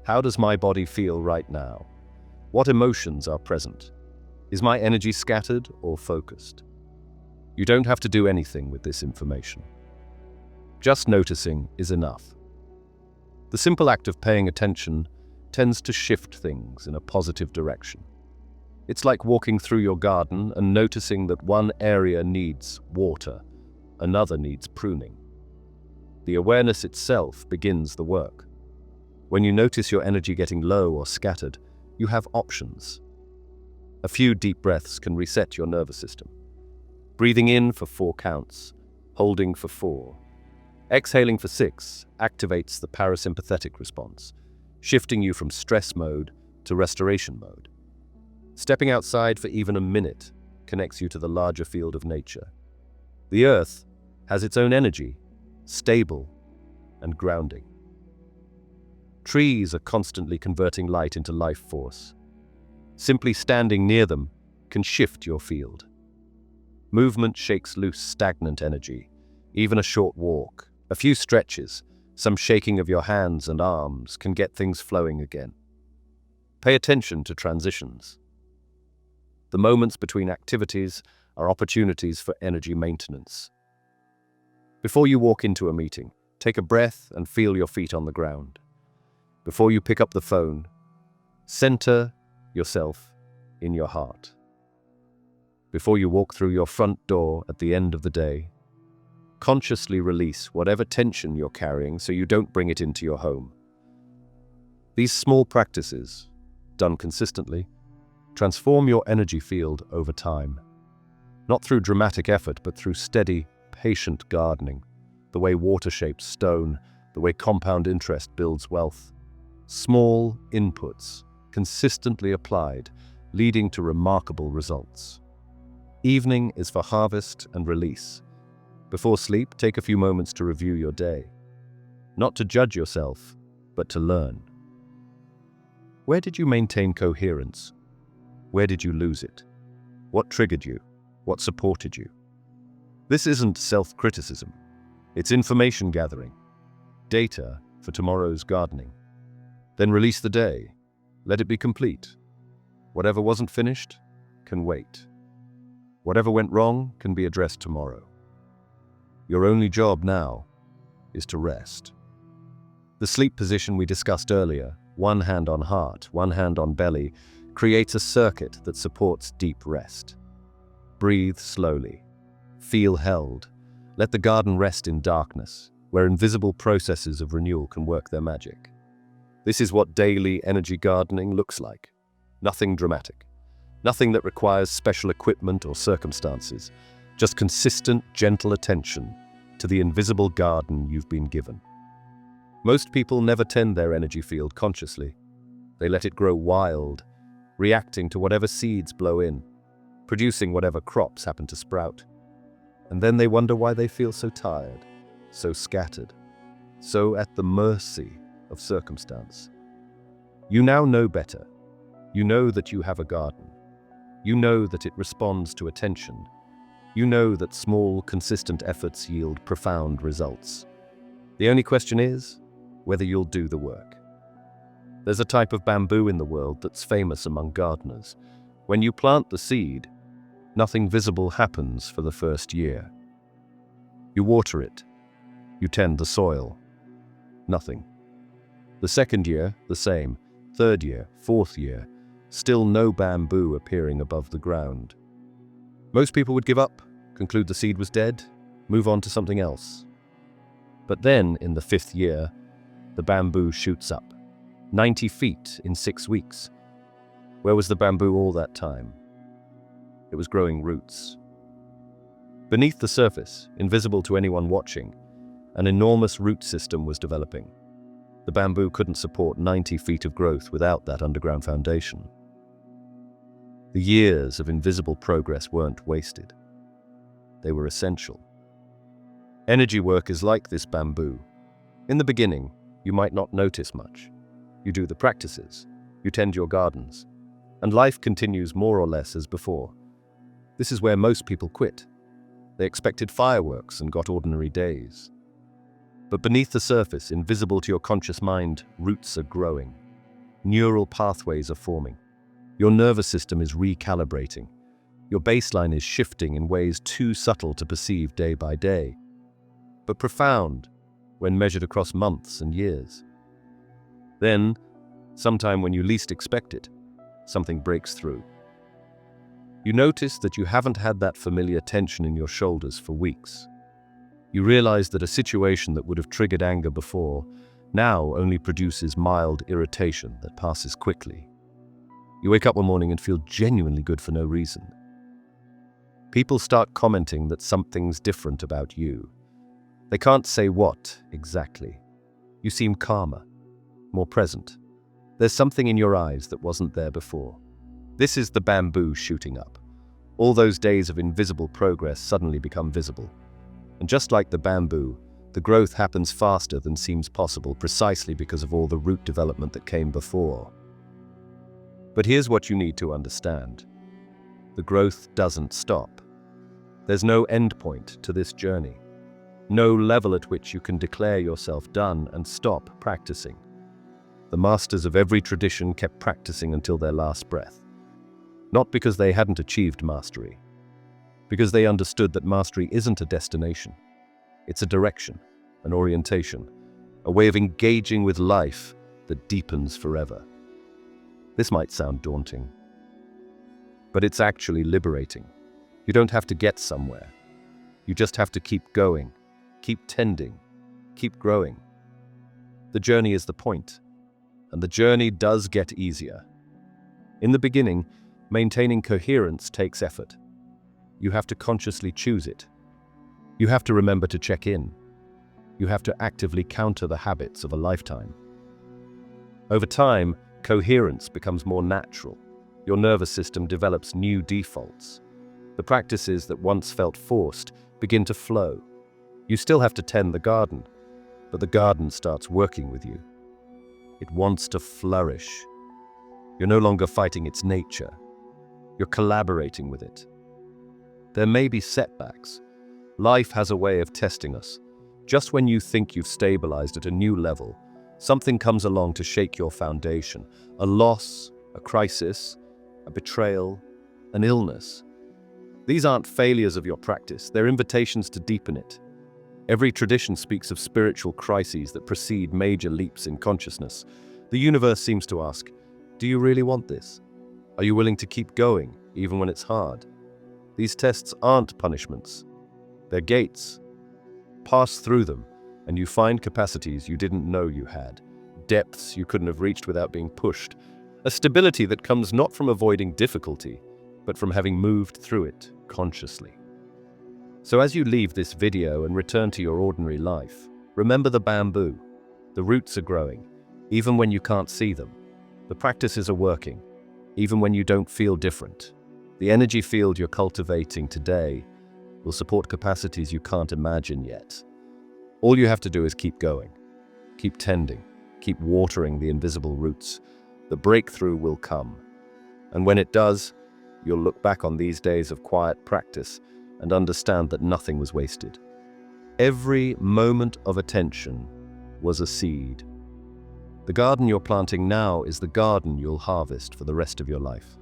How does my body feel right now? What emotions are present? Is my energy scattered or focused? You don't have to do anything with this information. Just noticing is enough. The simple act of paying attention tends to shift things in a positive direction. It's like walking through your garden and noticing that one area needs water, another needs pruning. The awareness itself begins the work. When you notice your energy getting low or scattered, you have options. A few deep breaths can reset your nervous system. Breathing in for 4 counts, holding for 4. Exhaling for 6 activates the parasympathetic response, shifting you from stress mode to restoration mode. Stepping outside for even a minute connects you to the larger field of nature. The earth has its own energy, stable and grounding. Trees are constantly converting light into life force. Simply standing near them can shift your field. Movement shakes loose stagnant energy. Even a short walk, a few stretches, some shaking of your hands and arms can get things flowing again. Pay attention to transitions. The moments between activities are opportunities for energy maintenance. Before you walk into a meeting, take a breath and feel your feet on the ground. Before you pick up the phone, Center yourself in your heart. Before you walk through your front door at the end of the day, consciously release whatever tension you're carrying so you don't bring it into your home. These small practices, done consistently, transform your energy field over time. Not through dramatic effort, but through steady, patient gardening, the way water shapes stone, the way compound interest builds wealth. Small inputs, consistently applied, leading to remarkable results. Evening is for harvest and release. Before sleep, take a few moments to review your day. Not to judge yourself, but to learn. Where did you maintain coherence? Where did you lose it? What triggered you? What supported you? This isn't self-criticism. It's information gathering. Data for tomorrow's gardening. Then release the day. Let it be complete. Whatever wasn't finished can wait. Whatever went wrong can be addressed tomorrow. Your only job now is to rest. The sleep position we discussed earlier, one hand on heart, one hand on belly, creates a circuit that supports deep rest. Breathe slowly. Feel held. Let the garden rest in darkness, where invisible processes of renewal can work their magic. This is what daily energy gardening looks like. Nothing dramatic. Nothing that requires special equipment or circumstances. Just consistent, gentle attention to the invisible garden you've been given. Most people never tend their energy field consciously. They let it grow wild, reacting to whatever seeds blow in, producing whatever crops happen to sprout. And then they wonder why they feel so tired, so scattered, so at the mercy of circumstance. You now know better. You know that you have a garden. You know that it responds to attention. You know that small, consistent efforts yield profound results. The only question is whether you'll do the work. There's a type of bamboo in the world that's famous among gardeners. When you plant the seed, nothing visible happens for the first year. You water it. You tend the soil. Nothing. The second year, the same. Third year, fourth year, still no bamboo appearing above the ground. Most people would give up, conclude the seed was dead, move on to something else. But then, in the fifth year, the bamboo shoots up. 90 feet in 6 weeks. Where was the bamboo all that time? It was growing roots. Beneath the surface, invisible to anyone watching, an enormous root system was developing. The bamboo couldn't support 90 feet of growth without that underground foundation. The years of invisible progress weren't wasted. They were essential. Energy work is like this bamboo. In the beginning, you might not notice much. You do the practices, you tend your gardens, and life continues more or less as before. This is where most people quit. They expected fireworks and got ordinary days. But beneath the surface, invisible to your conscious mind, roots are growing. Neural pathways are forming. Your nervous system is recalibrating. Your baseline is shifting in ways too subtle to perceive day by day, but profound when measured across months and years. Then, sometime when you least expect it, something breaks through. You notice that you haven't had that familiar tension in your shoulders for weeks. You realize that a situation that would have triggered anger before now only produces mild irritation that passes quickly. You wake up one morning and feel genuinely good for no reason. People start commenting that something's different about you. They can't say what exactly. You seem calmer, more present. There's something in your eyes that wasn't there before. This is the bamboo shooting up. All those days of invisible progress suddenly become visible. And just like the bamboo, the growth happens faster than seems possible precisely because of all the root development that came before. But here's what you need to understand. The growth doesn't stop. There's no endpoint to this journey. No level at which you can declare yourself done and stop practicing. The masters of every tradition kept practicing until their last breath. Not because they hadn't achieved mastery, because they understood that mastery isn't a destination. It's a direction, an orientation, a way of engaging with life that deepens forever. This might sound daunting, but it's actually liberating. You don't have to get somewhere. You just have to keep going, keep tending, keep growing. The journey is the point, and the journey does get easier. In the beginning, maintaining coherence takes effort. You have to consciously choose it. You have to remember to check in. You have to actively counter the habits of a lifetime. Over time, coherence becomes more natural. Your nervous system develops new defaults. The practices that once felt forced begin to flow. You still have to tend the garden, but the garden starts working with you. It wants to flourish. You're no longer fighting its nature. You're collaborating with it. There may be setbacks. Life has a way of testing us. Just when you think you've stabilized at a new level, something comes along to shake your foundation. A loss, a crisis, a betrayal, an illness. These aren't failures of your practice, they're invitations to deepen it. Every tradition speaks of spiritual crises that precede major leaps in consciousness. The universe seems to ask, do you really want this? Are you willing to keep going, even when it's hard? These tests aren't punishments. They're gates. Pass through them, and you find capacities you didn't know you had, depths you couldn't have reached without being pushed, a stability that comes not from avoiding difficulty, but from having moved through it consciously. So as you leave this video and return to your ordinary life, remember the bamboo. The roots are growing, even when you can't see them. The practices are working, even when you don't feel different. The energy field you're cultivating today will support capacities you can't imagine yet. All you have to do is keep going, keep tending, keep watering the invisible roots. The breakthrough will come. And when it does, you'll look back on these days of quiet practice and understand that nothing was wasted. Every moment of attention was a seed. The garden you're planting now is the garden you'll harvest for the rest of your life.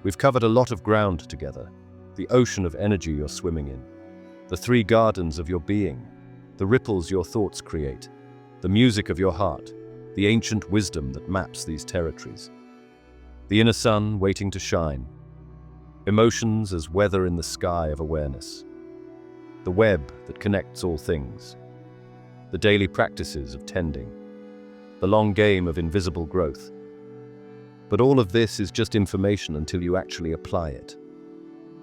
We've covered a lot of ground together. The ocean of energy you're swimming in, the 3 gardens of your being, the ripples your thoughts create, the music of your heart, the ancient wisdom that maps these territories. The inner sun waiting to shine, emotions as weather in the sky of awareness, the web that connects all things, the daily practices of tending, the long game of invisible growth. But all of this is just information until you actually apply it.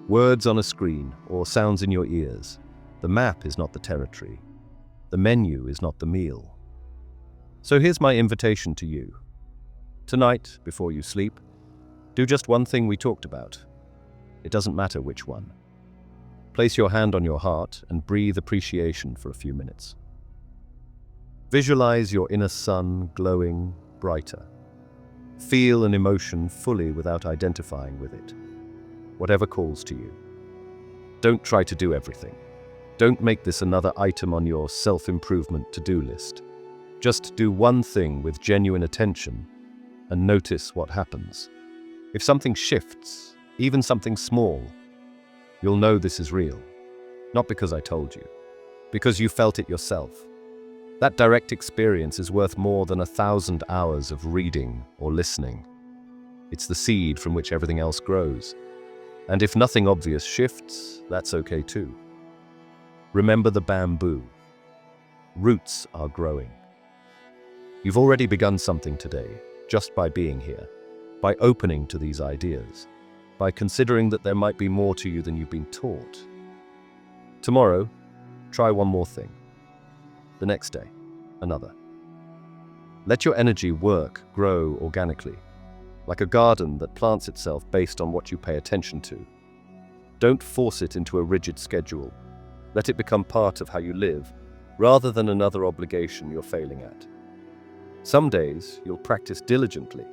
Words on a screen or sounds in your ears. The map is not the territory. The menu is not the meal. So here's my invitation to you. Tonight, before you sleep, do just one thing we talked about. It doesn't matter which one. Place your hand on your heart and breathe appreciation for a few minutes. Visualize your inner sun glowing brighter. Feel an emotion fully without identifying with it. Whatever calls to you. Don't try to do everything. Don't make this another item on your self-improvement to-do list. Just do one thing with genuine attention and notice what happens. If something shifts, even something small, you'll know this is real. Not because I told you, because you felt it yourself. That direct experience is worth more than 1,000 hours of reading or listening. It's the seed from which everything else grows. And if nothing obvious shifts, that's okay too. Remember the bamboo. Roots are growing. You've already begun something today, just by being here, by opening to these ideas, by considering that there might be more to you than you've been taught. Tomorrow, try one more thing. The next day, another. Let your energy work, grow organically, like a garden that plants itself based on what you pay attention to. Don't force it into a rigid schedule. Let it become part of how you live, rather than another obligation you're failing at. Some days, you'll practice diligently.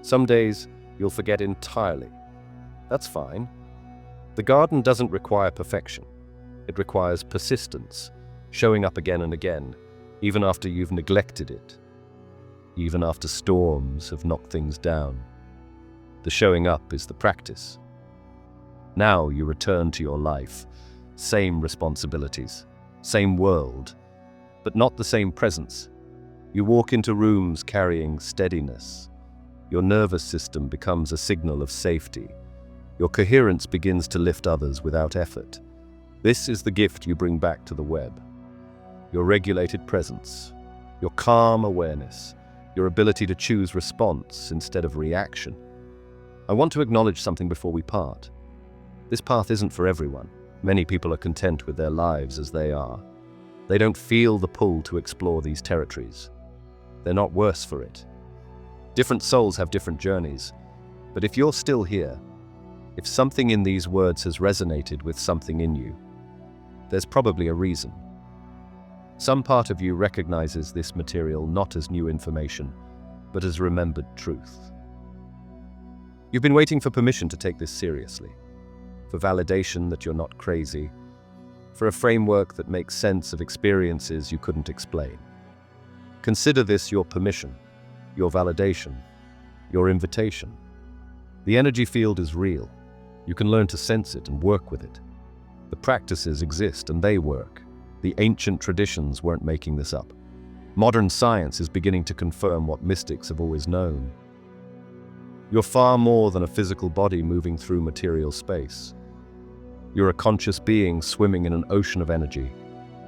Some days, you'll forget entirely. That's fine. The garden doesn't require perfection. It requires persistence, showing up again and again, even after you've neglected it. Even after storms have knocked things down. The showing up is the practice. Now you return to your life. Same responsibilities, same world, but not the same presence. You walk into rooms carrying steadiness, Your nervous system becomes a signal of safety. Your coherence begins to lift others without effort. This is the gift you bring back to the web. Your regulated presence, your calm awareness, your ability to choose response instead of reaction. I want to acknowledge something before we part. This path isn't for everyone. Many people are content with their lives as they are. They don't feel the pull to explore these territories. They're not worse for it. Different souls have different journeys. But if you're still here, if something in these words has resonated with something in you, there's probably a reason. Some part of you recognizes this material not as new information, but as remembered truth. You've been waiting for permission to take this seriously, for validation that you're not crazy, for a framework that makes sense of experiences you couldn't explain. Consider this your permission, your validation, your invitation. The energy field is real. You can learn to sense it and work with it. The practices exist and they work. The ancient traditions weren't making this up. Modern science is beginning to confirm what mystics have always known. You're far more than a physical body moving through material space. You're a conscious being swimming in an ocean of energy,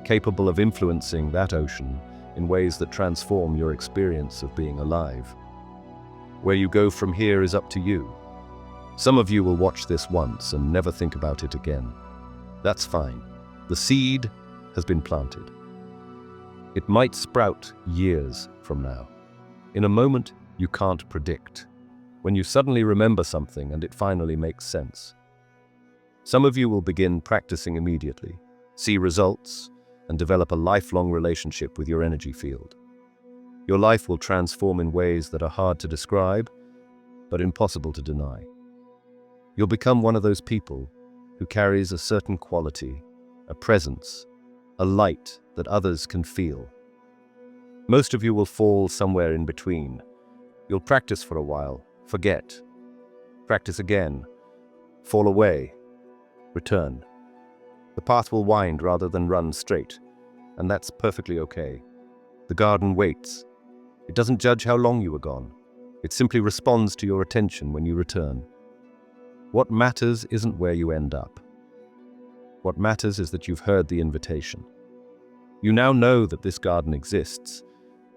capable of influencing that ocean in ways that transform your experience of being alive. Where you go from here is up to you. Some of you will watch this once and never think about it again. That's fine. The seed has been planted. It might sprout years from now. In a moment you can't predict, when you suddenly remember something and it finally makes sense. Some of you will begin practicing immediately, see results, and develop a lifelong relationship with your energy field. Your life will transform in ways that are hard to describe, but impossible to deny. You'll become one of those people who carries a certain quality, a presence, a light that others can feel. Most of you will fall somewhere in between. You'll practice for a while, forget, practice again, fall away, return. The path will wind rather than run straight, and that's perfectly okay. The garden waits. It doesn't judge how long you were gone. It simply responds to your attention when you return. What matters isn't where you end up. What matters is that you've heard the invitation. You now know that this garden exists.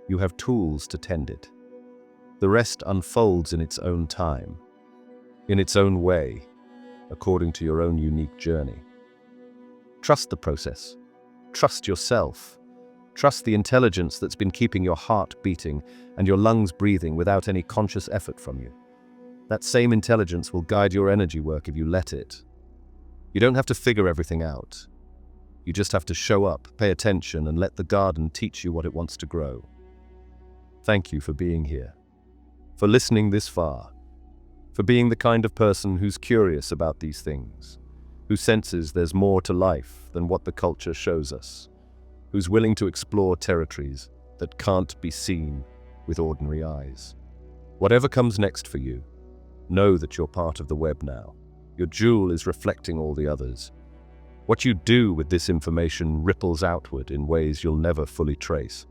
You have tools to tend it. The rest unfolds in its own time, in its own way, according to your own unique journey. Trust the process. Trust yourself. Trust the intelligence that's been keeping your heart beating and your lungs breathing without any conscious effort from you. That same intelligence will guide your energy work if you let it. You don't have to figure everything out. You just have to show up, pay attention, and let the garden teach you what it wants to grow. Thank you for being here, for listening this far, for being the kind of person who's curious about these things, who senses there's more to life than what the culture shows us, who's willing to explore territories that can't be seen with ordinary eyes. Whatever comes next for you, know that you're part of the web now. Your jewel is reflecting all the others. What you do with this information ripples outward in ways you'll never fully trace.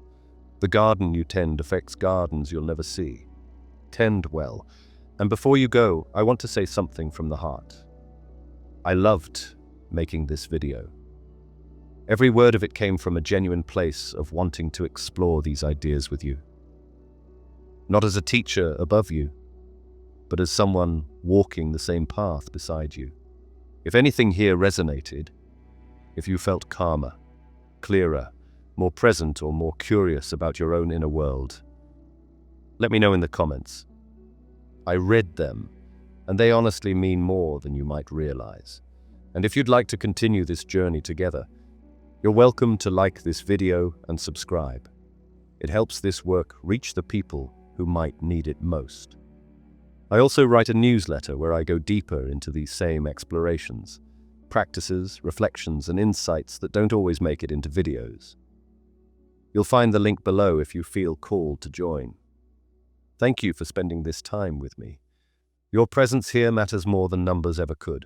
The garden you tend affects gardens you'll never see. Tend well. And before you go, I want to say something from the heart. I loved making this video. Every word of it came from a genuine place of wanting to explore these ideas with you. Not as a teacher above you, but as someone walking the same path beside you. If anything here resonated, if you felt calmer, clearer, more present or more curious about your own inner world, let me know in the comments. I read them, and they honestly mean more than you might realize. And if you'd like to continue this journey together, you're welcome to like this video and subscribe. It helps this work reach the people who might need it most. I also write a newsletter where I go deeper into these same explorations, practices, reflections, and insights that don't always make it into videos. You'll find the link below if you feel called to join. Thank you for spending this time with me. Your presence here matters more than numbers ever could.